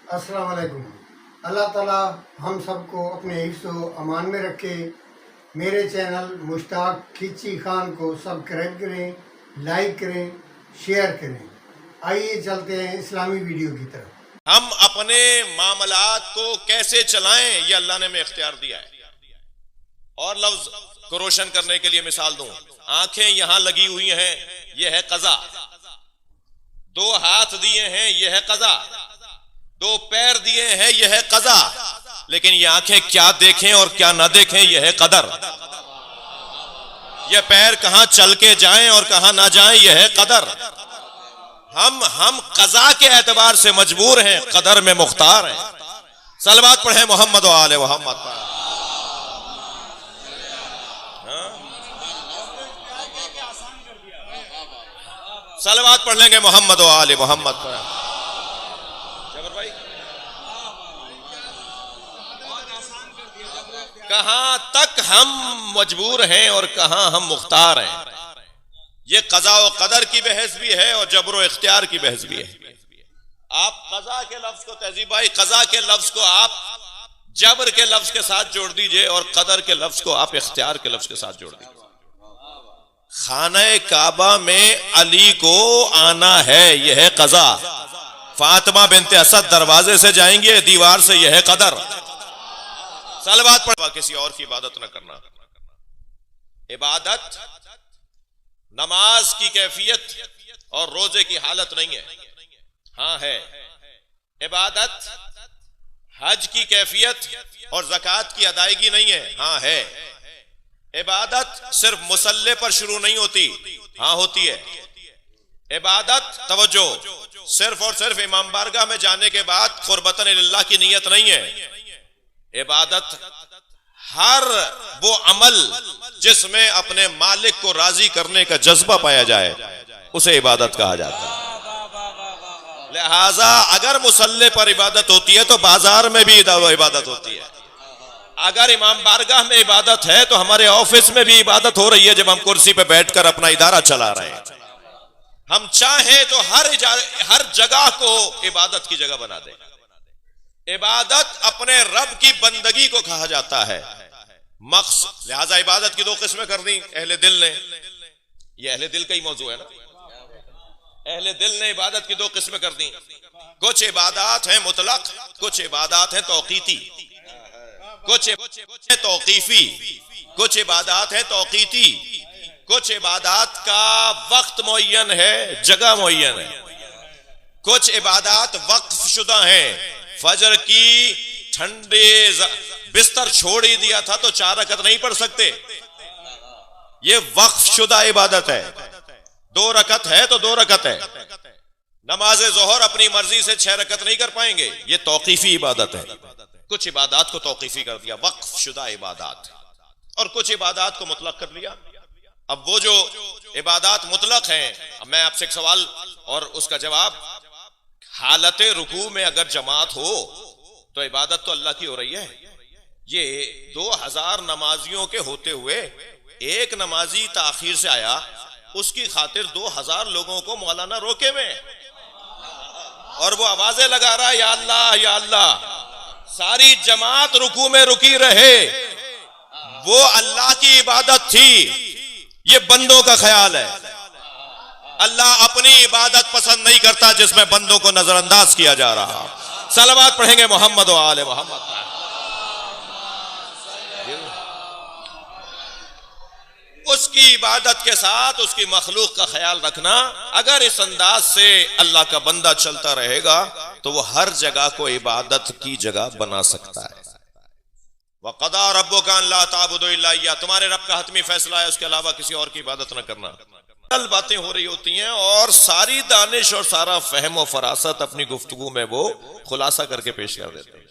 अस्सलाम वालेकुम। अल्लाह ताला हम सबको अपने हिफ्ज़ व अमान में रखे। मेरे चैनल मुश्ताक खिची खान को सब्सक्राइब करें, लाइक करें, शेयर करें। आइए चलते हैं इस्लामी वीडियो की तरफ। हम अपने मामलात को कैसे चलाएं ये अल्लाह ने हमें इख्तियार दिया है। और लफ्ज को रोशन करने के लिए मिसाल दूं, आंखें यहां लगी हुई हैं, यह है कज़ा। दो हाथ दिए हैं, यह है कज़ा। दो पैर दिए हैं, यह है कज़ा। लेकिन ये आंखें क्या देखें और क्या ना देखें, यह है कदर। ये पैर कहां चल के जाएं और कहां ना जाएं, यह है कदर। हम कज़ा के एतबार से मजबूर हैं, कदर में मुख्तार हैं। सलवात पढ़े मोहम्मद व आले मोहम्मद पर। सलवात पढ़ लेंगे मोहम्मद व आले मोहम्मद पर। जबर भाई, कहां तक हम मजबूर हैं और कहां हम मुख्तार हैं। ये कज़ा व कदर की बहस भी है और जबर व इख्तियार की बहस भी है। आप कज़ा के लफ्ज को, तहजीब भाई, कज़ा के लफ्ज को आप जबर के लफ्ज के साथ जोड़ दीजिए और कदर के लफ्ज को आप इख्तियार के लफ्ज के साथ जोड़ दीजिए। खाने काबा में अली को आना है, यह है कज़ा। फातिमा बिनते असद दरवाजे से जाएंगे, दीवार से, यह है कदर। सलवात पढ़वा, किसी और की इबादत न करना। इबादत नमाज की कैफियत और रोजे की हालत नहीं है। हां है इबादत हज की कैफियत और ज़कात की अदायगी नहीं है। हां है इबादत सिर्फ मुसल्ले पर शुरू नहीं होती, हां होती है। इबादत, तवज्जो, सिर्फ और सिर्फ इमाम बारगाह में जाने के बाद कुर्बतन इल्लाह की नीयत नहीं है। इबादत हर वो अमल जिसमें अपने मालिक को राजी करने का जज्बा पाया जाए, उसे इबादत कहा जाता है। लिहाजा अगर मुसल्ले पर इबादत होती है तो बाजार में भी इबादत होती है। अगर इमाम बारगाह में इबादत है तो हमारे ऑफिस में भी इबादत हो रही है, जब हम कुर्सी पे बैठकर अपना इदारा चला रहे हैं। हम चाहें तो हर जगह को इबादत की जगह बना दें। इबादत अपने रब की बंदगी को कहा जाता है, मक़सद। लिहाजा इबादत की दो किस्में कर दी अहले दिल ने। यह अहले दिल का ही मौजू है ना। अहले दिल ने इबादत की दो किस्में कर दी। कुछ इबादत हैं मुतलक, कुछ इबादत हैं तौक़ीती, कुछ तौक़ीफी, कुछ इबादत है तौक़ीती। कुछ इबादत का वक्त मुअय्यन है, जगह मुअय्यन है। कुछ इबादत वक्फ शुदा हैं। फजर की ठंडे बिस्तर छोड़ ही दिया था तो 4 रकत नहीं पढ़ सकते, ये वक्फ शुदा इबादत है। 2 रकत है तो 2 रकत है। नमाज ज़ोहर अपनी मर्जी से 6 रकत नहीं कर पाएंगे, ये तौक़ीफी इबादत है। कुछ इबादत को तौक़ीफी कर दिया, वक्फ शुदा इबादत, और कुछ इबादत को मुतलक कर लिया। अब वो जो इबादत मुतलक हैं, अब मैं आपसे एक सवाल और उसका जवाब, हालत रुकू में अगर जमात हो तो इबादत तो अल्लाह की हो रही है। ये 2000 नमाजियों के होते हुए एक नमाजी ताखीर से आया, उसकी खातिर 2000 लोगों को मौलाना रोके में, और वो आवाजें लगा रहा है, या अल्लाह या अल्लाह। सारी जमात रुकू में रुकी रहे, वो अल्लाह की इबादत थी। ये बंदों का ख्याल है। अल्लाह अपनी इबादत पसंद नहीं करता जिसमें बंदों को नजरअंदाज किया जा रहा। सलवात पढ़ेंगे मोहम्मद व आले मोहम्मद। उसकी इबादत के साथ उसकी मखलूक का ख्याल रखना। अगर इस अंदाज से अल्लाह का बंदा चलता रहेगा तो वो हर जगह को इबादत की जगह बना सकता है। वक़दा रब्बुका अल्ला ताबुदू इल्ला इय्याह, तुम्हारे रब का हतमी फैसला है, उसके अलावा किसी और की इबादत न करना। कल बातें हो रही होती हैं और सारी दानिश और सारा फहम और फरासत अपनी गुफ्तगू में वो खुलासा करके पेश कर देते हैं,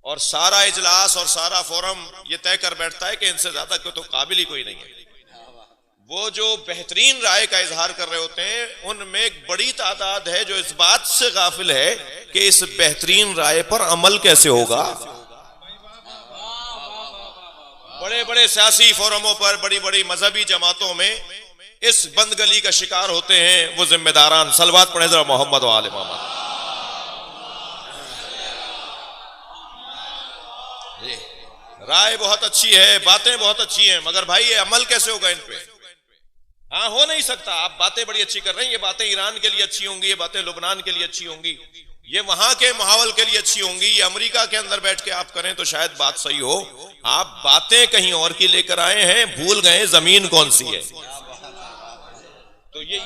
और सारा इजलास और सारा फोरम ये तय कर बैठता है कि इनसे ज्यादा कोई तो काबिल ही कोई नहीं है। वो जो बेहतरीन राय का इजहार कर रहे होते हैं, उनमें एक बड़ी तादाद है जो इस बात से गाफिल है कि इस बेहतरीन राय पर अमल कैसे होगा। बड़े बड़े सियासी फोरमों पर, बड़ी बड़ी मजहबी जमातों में इस बंदगली का शिकार होते हैं वो जिम्मेदारान। सलवात पढ़े जरा मोहम्मद व आले मोहम्मद। जी, राय बहुत अच्छी है, बातें बहुत अच्छी हैं, मगर भाई ये अमल कैसे होगा इन पे? हाँ, हो नहीं सकता। आप बातें बड़ी अच्छी कर रहे हैं, ये बातें ईरान के लिए अच्छी होंगी, ये बातें लुबनान के लिए अच्छी होंगी, ये वहां के माहौल के लिए अच्छी होंगी, ये अमेरिका के अंदर बैठ के आप करें तो शायद बात सही हो। आप बातें कहीं और की लेकर आए हैं, भूल गए जमीन कौन सी है। तो ये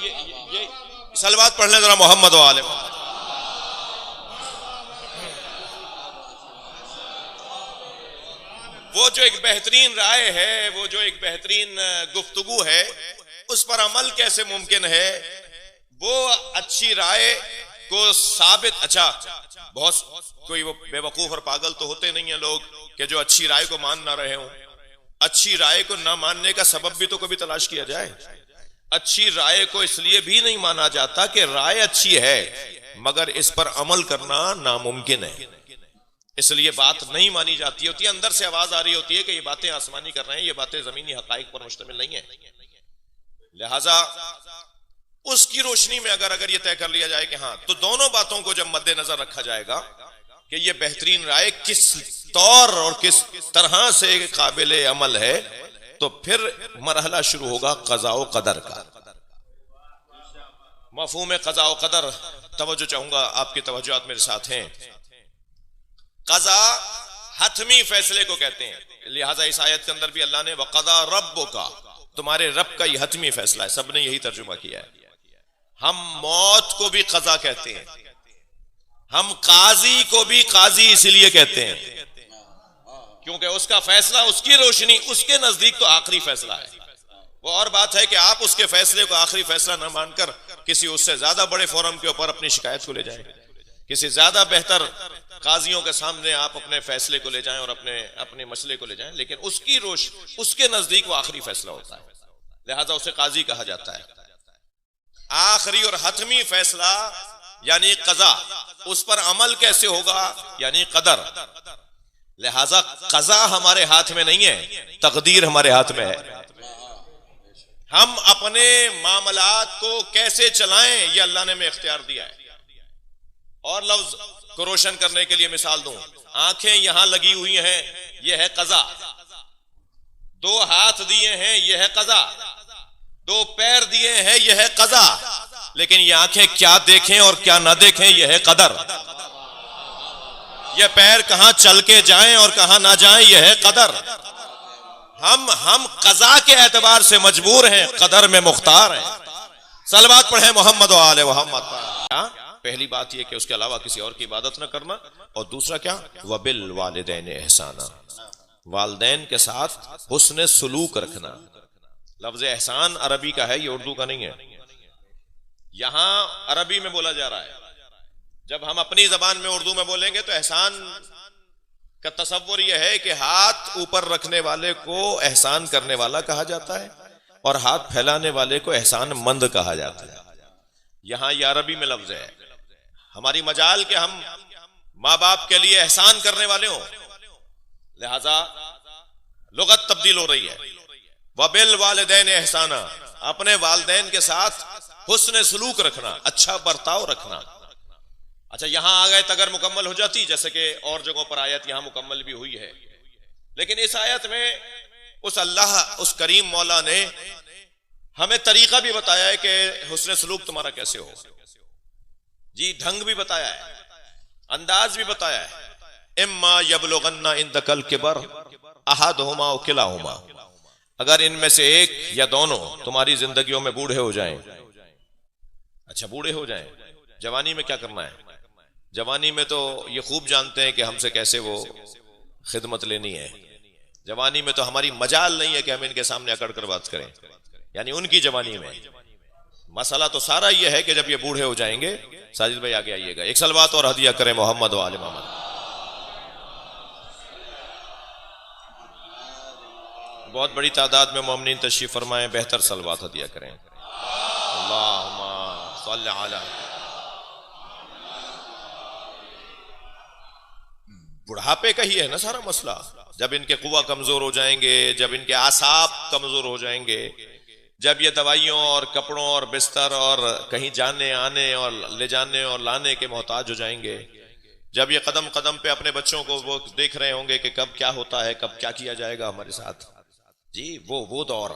सलवात पढ़ लें जरा मोहम्मद वाले। वो जो एक बेहतरीन राय है, वो जो एक बेहतरीन गुफ्तगू है, उस पर अमल कैसे मुमकिन है? वो अच्छी राय को साबित, अच्छा बहुत कोई वो बेवकूफ और पागल तो होते नहीं है लोग कि जो अच्छी राय को मान ना रहे हों। अच्छी राय को ना मानने का सबब भी तो कभी तलाश किया जाए। अच्छी राय को इसलिए भी नहीं माना जाता कि राय अच्छी है मगर इस पर अमल करना नामुमकिन है, इसलिए बात नहीं मानी जाती होती है। अंदर से आवाज आ रही होती है कि ये बातें आसमानी कर रहे हैं, ये बातें जमीनी हकाइक पर मुश्तमिल नहीं है। लिहाजा उसकी रोशनी में अगर ये तय कर लिया जाए कि हाँ, तो दोनों बातों को जब मद्देनजर रखा जाएगा कि ये बेहतरीन राय किस तौर और किस तरह से काबिल अमल है, तो फिर मरहला शुरू होगा क़ज़ा व क़दर का। मफ़हूम क़ज़ा व क़दर तवज्जो चाहूंगा, आपकी तवज्जुआत मेरे साथ हैं। क़ज़ा हतमी फैसले को कहते हैं, लिहाजा इस आयत के अंदर भी अल्लाह ने वक़ज़ा रब्बुका, तुम्हारे रब का ये हतमी फैसला है, सबने यही तर्जुमा किया है। हम मौत को भी क़ज़ा कहते हैं, हम काजी को भी काजी इसलिए कहते हैं क्योंकि उसका फैसला, उसकी रोशनी उसके नजदीक तो आखिरी फैसला है। वो और बात है कि आप उसके फैसले को आखिरी फैसला न मानकर किसी उससे ज्यादा बड़े फोरम के ऊपर अपनी शिकायत को ले जाएं, किसी ज्यादा बेहतर काजियों के सामने आप अपने फैसले को ले जाएं और अपने मसले को ले जाएं, लेकिन उसकी उसके नजदीक वो आखिरी फैसला होता है, लिहाजा उसे काजी कहा जाता है। आखिरी और हतमी फैसला यानी क़ज़ा, उस पर अमल कैसे होगा यानी कदर। लिहाजा क़ज़ा हमारे हाथ में नहीं है, तकदीर हमारे हाथ में है। हम अपने मामलात को कैसे चलाएं ये अल्लाह ने हमें इख्तियार दिया है। और लफ्ज को रोशन करने के लिए मिसाल दूं, आंखें यहां लगी हुई हैं, यह है क़ज़ा। दो हाथ दिए हैं, यह है क़ज़ा। दो पैर दिए हैं, यह है क़ज़ा। लेकिन ये आंखें क्या देखें और क्या ना देखें, यह है कदर। ये पैर कहां चल के जाएं और कहां ना जाएं, यह है कदर। हम क़ज़ा के एतबार से मजबूर हैं, कदर में मुख्तार हैं। सलवात पढ़े मोहम्मद व आले मोहम्मद। पहली बात यह कि उसके अलावा किसी और की इबादत न करना, और दूसरा क्या, वबिल वालिदैन एहसाना, वालिदैन के साथ हुस्न सुलूक रखना। लफ्ज एहसान अरबी का है, ये उर्दू का नहीं है। यहां अरबी में बोला जा रहा है, जब हम अपनी जबान में उर्दू में बोलेंगे तो एहसान का तसव्वुर यह है कि हाथ ऊपर रखने वाले को एहसान करने वाला कहा जाता है और हाथ फैलाने वाले को एहसान मंद कहा जाता है। यहां यह अरबी में लफ्ज है। हमारी मजाल के हम माँ बाप के लिए एहसान करने वाले हों, लिहाजा लुगत तब्दील हो रही है। वबिल वालिदैन एहसाना, अपने वालिदैन के साथ हुस्न सुलूक रखना, अच्छा बर्ताव रखना। अच्छा, यहां आ गए तो अगर मुकम्मल हो जाती, जैसे कि और जगहों पर आयत यहां मुकम्मल भी हुई है, लेकिन इस आयत में उस अल्लाह, उस करीम मौला ने हमें तरीका भी बताया है कि हुस्न सुलूक तुम्हारा कैसे हो। जी, ढंग भी बताया है, अंदाज भी बताया है। इम्मा यबलुगन्ना इंदकल किबर अहदहुमा व किलाहुमा, अगर इनमें से एक या दोनों तुम्हारी जिंदगियों में बूढ़े हो जाएं। अच्छा, बूढ़े हो जाएं, जवानी में क्या करना है? जवानी में तो ये खूब जानते हैं कि हमसे कैसे वो खिदमत लेनी है। जवानी में तो हमारी मजाल नहीं है कि हम इनके सामने अकड़ कर बात करें, यानी उनकी जवानी में। मसला तो सारा ये है कि जब ये बूढ़े हो जाएंगे, साजिद भाई आगे आइएगा, एक सलवात और हदिया करें मोहम्मद व आले मोहम्मद। बहुत बड़ी तादाद में मोमिनीन तशरीफ फरमाएं, बेहतर सलवात हदिया करें। अल्लाहुम्मा सल्ली अला। बुढ़ापे का ही है ना सारा मसला। जब इनके कुवा कमजोर हो जाएंगे, जब इनके आसाब कमजोर हो जाएंगे, जब ये दवाइयों और कपड़ों और बिस्तर और कहीं जाने आने और ले जाने और लाने के मोहताज हो जाएंगे, जब ये कदम कदम पे अपने बच्चों को वो देख रहे होंगे कि कब क्या होता है, कब क्या किया जाएगा हमारे साथ। जी वो दौर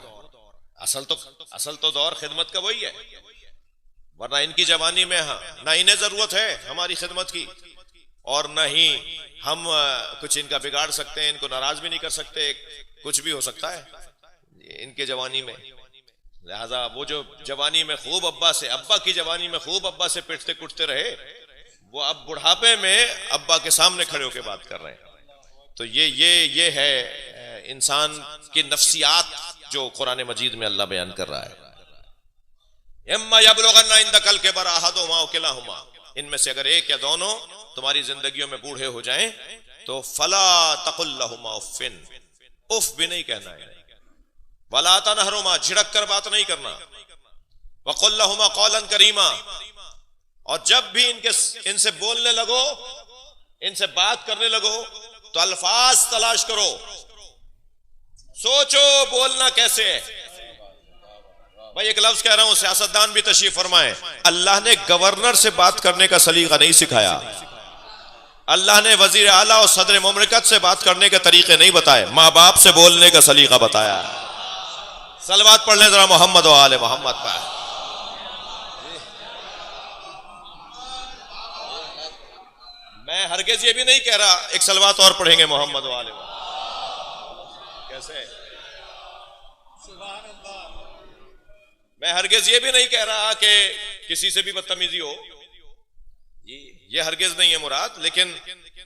असल तो दौर खिदमत का वही है, वरना इनकी जवानी में ना इन्हें जरूरत है हमारी खिदमत की, और न ही हम कुछ इनका बिगाड़ सकते हैं, इनको नाराज भी नहीं कर सकते, कुछ भी हो सकता है इनके जवानी में। लिहाजा वो जो जवानी में खूब अब्बा की जवानी में खूब अब्बा से पिटते कुटते रहे, वो अब बुढ़ापे में अब्बा के सामने खड़े होकर बात कर रहे हैं। तो ये है इंसान की नफ्सियात जो कुरान मजीद में अल्लाह बयान कर रहा है। इम्मा यबलुगन्ना इंदकल किबर अहदुहुमा औ किलाहुमा, इनमें से अगर एक या दोनों तुम्हारी जिंदगियों में बूढ़े हो जाएं तो फला तकुल लहुमा उफ़िन, उफ भी नहीं कहना है, वला तनहरुमा, झिड़क कर बात नहीं करना, वकुल लहुमा कौलन करीमा, और जब भी इनसे बोलने लगो, इनसे बात करने लगो तो अल्फाज तलाश करो, सोचो बोलना कैसे है। भाई एक लफ्ज कह रहा हूं, सियासतदान भी तशरीफ फरमाए, अल्लाह ने गवर्नर से बात करने का सलीका नहीं सिखाया, अल्लाह ने वजीर आला और सदर मुमलिकत से बात करने के तरीके नहीं बताए, माँ बाप से बोलने का सलीका बताया। सलवात पढ़ लें जरा मोहम्मद व आले मोहम्मद पर। मैं हरगिज ये भी नहीं कह रहा, एक सलवात और पढ़ेंगे मोहम्मद व आले कैसे, मैं हरगिज ये भी नहीं कह रहा कि किसी से भी बदतमीजी हो, ये हरगिज नहीं है मुराद, लेकिन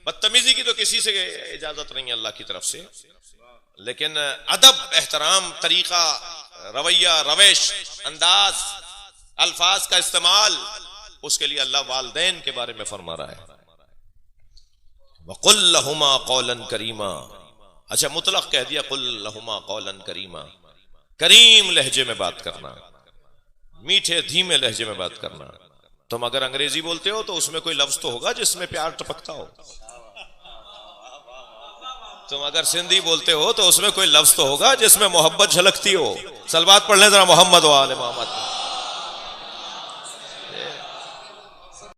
बदतमीजी की तो किसी से इजाजत नहीं है अल्लाह की तरफ से, लेकिन अदब, एहतराम, तरीका, रवैया, रवेश, अंदाज, अल्फाज का इस्तेमाल, उसके लिए अल्लाह वालिदैन के बारे में फरमा रहा है, वकुल लहुमा कौलन करीमा। अच्छा मुतलक कह दिया, कुल लहुमा कौलन करीमा, करीम लहजे में बात करना, मीठे धीमे लहजे में बात करना। तुम अगर अंग्रेजी बोलते हो तो उसमें कोई लफ्ज तो होगा जिसमें प्यार टपकता हो, तुम अगर सिंधी बोलते हो तो उसमें कोई लफ्ज तो होगा जिसमें मोहब्बत झलकती हो। सलवात पढ़ लें जरा मोहम्मद व आले मोहम्मद।